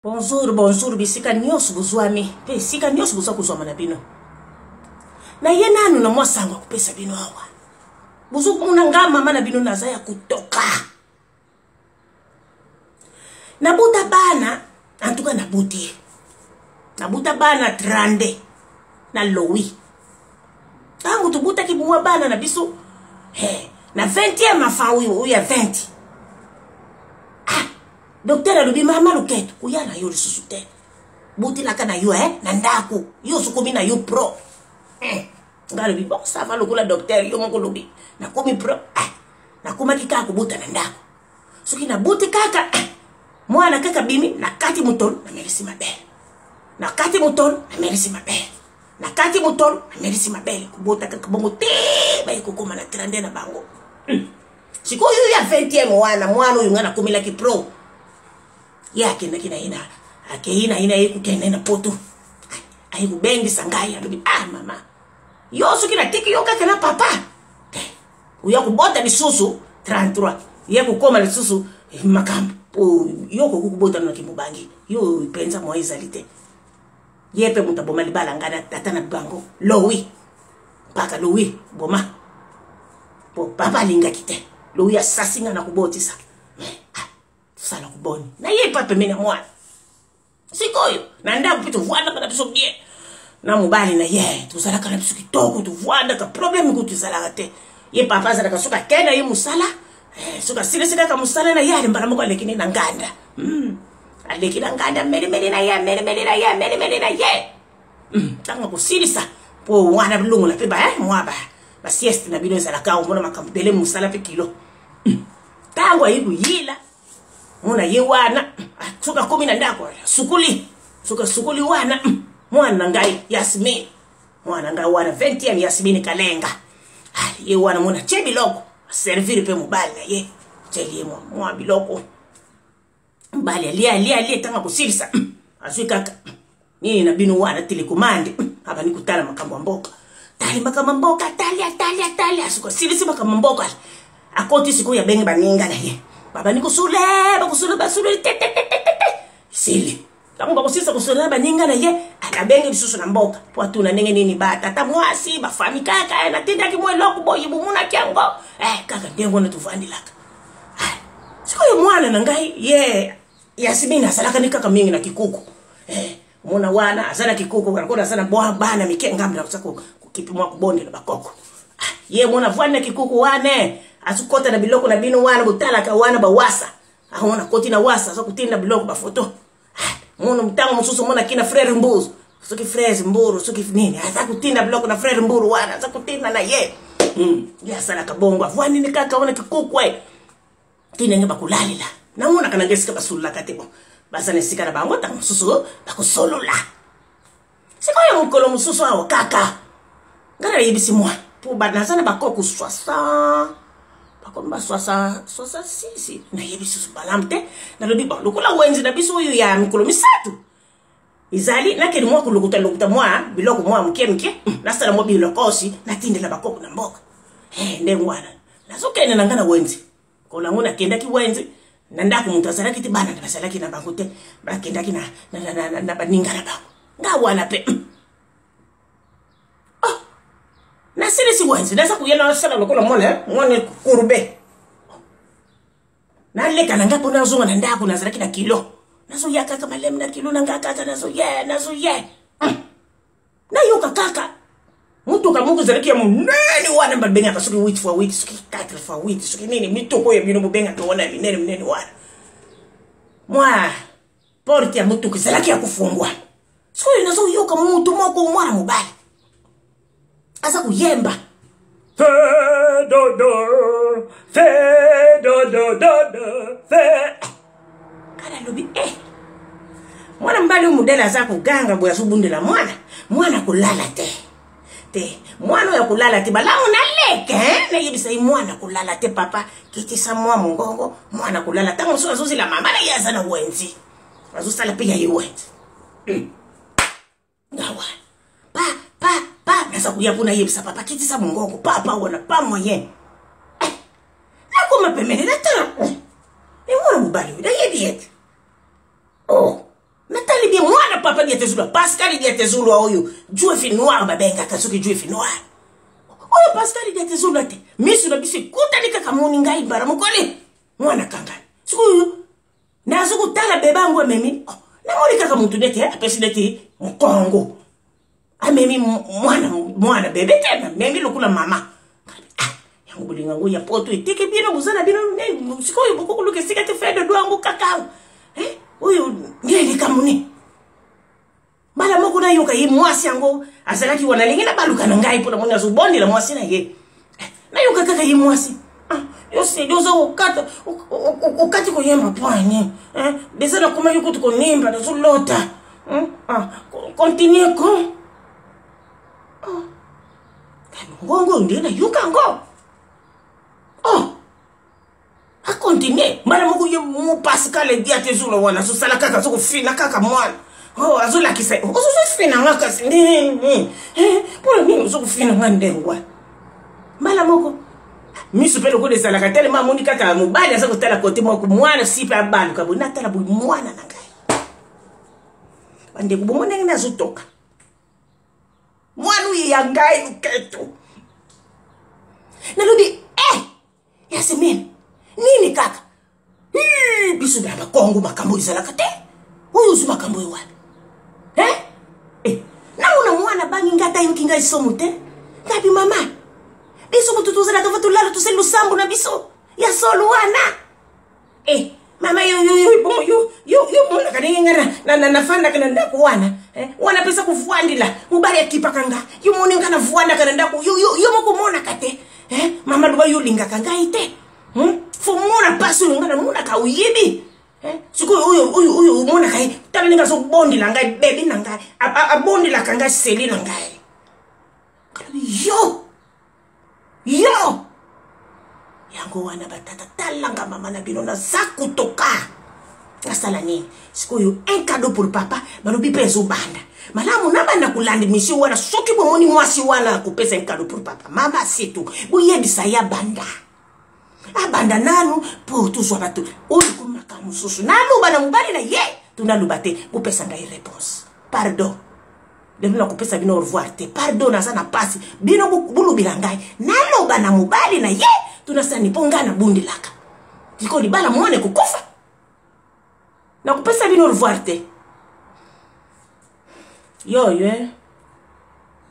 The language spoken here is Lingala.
Bonjour, bisika nyos buzwami. Pe sika nyos buzwa kuzwa na bino. Na ye nanu na mwasango kupesa bino awa. Buzu kuna ngama mana bino naza ya kutoka. Nabuta bana, antuka nabuti. Nabuta bana trande na lowi. Tangu tubuta kibuwa bana na bisu. Na 20 mafawi uya 20. Dokter alubi mama luketu kuyana yo lisusute. Buti laka na yo na ndaku. Yo sukumi na yo pro. Ngalubi bon ça va lokula dokter yo moko lubi. Na kumi pro. Na kuma kika kubuta na ndaku. Suki na buti kaka. Mwana kaka bimi na kati mutol na merisi mabele. Na kati mutol na merisi mabele. Na kati mutol na merisi mabele. Kubuta kaka bongo te bai kukuma na trande na bango. Siku yu ya 20 mwana yu ngana kumila ki pro. Ya kina ina akeina yiku kena na poto ai kubengi sangaya lubi mama yo su kina tiki yo kaka papa uya kubota lisusu 33 ye kukoma lisusu makambo yo kubota na kimubangi yo penza moiza lite yepe mutaboma libala ngana tatana bango lowi paka lowi boma papa linga kite lowi asasinga na kubotisa sala kuboni na ye papa mena mwana sikoyo na nda kupita vuanda kana biso bie na mubali na ye tuzala kana biso kitoko tu vuanda ka problem ko tuzala te ye papa zala ka suka kena ye musala suka sile ka musala na yale mbara moko lekini na nganda aleki na nganda mele na ye tanga ko silisa po wana bulungu na pe ba mwaba ba sieste na bilo zala ka umona makambele musala pe kilo tango ayibu yila muna ye wana suka 10 ndako sukuli wana mwana ngai Yasmin mwana ngai wana 20 Yasmin Kalenga ye wana muna chebi loko servir pe mubali na ye cheli mwa biloko mbali alia tanga kusilisa aswika nini na binu wana telekomande hapa nikutana makambo mboka tali makambo mboka talia suka silisa makambo mboka akoti siku ya bengi baninga na ye baba nikusule basule sili tangu bakusisa kusula baninga na ye akabenga bisusu na mboka po tuna nenge nini bata tamwasi bafami kaka na tinda kimwe loku boyi bumuna kyango kaka ndengo na tuvandilaka siko ye mwana na ngai ye Yasmin salaka ni kaka mingi na kikuku mwana wana azana kikuku kana sana bana mikenga mla kusako kukipimwa kubonde na bakoko ye mwana vwana kikuku wane asukota na biloko na binu wana butala ka wana bawasa ahona koti na wasa so kutinda biloko ba foto mono mtango mususu mona kina frere mbuzu soki frere mburu soki nini asa kutinda biloko na frere mburu wana asa kutinda na ye ya sala kabongo avwani ni kaka wana kikukwe kina ngeba kulalila na mona kana ngesika basula katebo basa nesika na bango ta mususu bakusolola siko ya mukolo mususu awo kaka ngara yibisi mwa puba na sana bakoko swasa bakomba swasa sisi na yebisu balamte na lobi ba lokula wenzi na biso yu ya mikolo misatu izali na kedi mwa kulukuta mwa biloko mwa mke na sala mwa bilokosi na tindela bakoko na mboka ndengwana nazokene nangana wenzi kola ngona kenda ki wenzi na ndaku mutazala kiti bana na basala kina bangote bakenda kina na baningala ba ngawana pe na sile si wenzi nasa kuyena sala lokola mwana kurube na leka nanga pona zonga na ndaku nazala kina kilo nazo yaka kama lem na kilo nanga kaka nazo ye na yoka kaka mutu kamungu zalaki ya munene wana mbenga kasuki wheat for wheat suki 4 for wheat suki nini mitoko ya bino mbenga to wana minene wana mwa porti ya mutu kizalaki ya kufungwa siko nazo yoka mutu moko mwana mubali asa kuyemba fe kada lobi mwana mbali umudela za kuganga bwa subundela mwana kulala te mwana ya kulala te balangu na leke na yebisa mwana kulala te papa kitisa mwa mungongo mwana kulala tango so azuzi la mama na yaza na wenzi azusala pia yiwenzi ngawa pa nasa kuyapuna yebisa papa kitisa mungongo papa wana pa moyen akoma pemene na tara mwana mubali da yebiet papa diete zulu Pascal diete zulu oyo jue fi noir babenga kasoki jue fi noir oyo Pascal diete zulu ate misu na bisi kuta dika kamuni ngai bara mukoli mwana kangani siku na suku tala bebangu memi na mori kaka muntu dete apesi dete mkongo amemi mwana bebe tena memi lokula mama yangu bulinga ngo ya poto iteke bino buzana bino siku oyo boko luke sikate fedo dwangu kakao oyo ngeli kamuni bala moko na yoka yi mwasi yango azalaki wana lingina baluka na ngai pona mona zubondi la mwasi na ye na yoka kaka yi mwasi yo se dozo ukati ko yema pani desa na kuma yuko tuko nimba na zulota continue ko ngongo ndina yuka ngo a continue mara moko ye mu Pascal diate zulo wana so sala kaka so fina kaka mwana azula kisa so fina ngaka sini pour nini so fina ngandengwa mala moko misu pelo ko de sala ka tele mamuni kaka mubali asa ko tala kote moko mwana sipa balu ka bona tala bu mwana na ngai ande kubo mwana ngina zutoka mwanu ya ngai uketo nalobi Yasemin nini kaka bisu baba kongo makambo izala kate oyo uzu makambo ewa na una mwana bangi ngata yuki ngai somo te ngabi mama bisu mututu zala ka fatulala to selu sambu na biso ya solo wana mama yo mona kadenge ngara na fanda kana ndaku wana wana pesa kufuandila mubali akipa kanga yo mona ngana fuanda kana ndaku yo moko mona kate mama duba yo linga kanga ite fo mona paso ngana mona ka uyibi suko uyo mona kai tala ninga so bondi la ngai baby na ngai a bondi la kanga seli na ngai yo yango wana batata talanga mama na bino na zaku toka asala nini siko yo un cadeau pour papa balobi peso banda malamu nabanda kulandi mission wana soki bomoni mwasi wana kupesa un cadeau pour papa mama situ buyebisa ya banda abanda nanu pour tout soit bato oyo kumaka mususu nanu bana mubali na ye tunaluba te kupesa ngai réponse pardon de nous kupesa bino au revoir te pardon na sana pasi bino bulubila ngai naloba na mubali na ye tunasani pongana bundi laka diko libala muone kukufa na kupesa bino au revoir te yo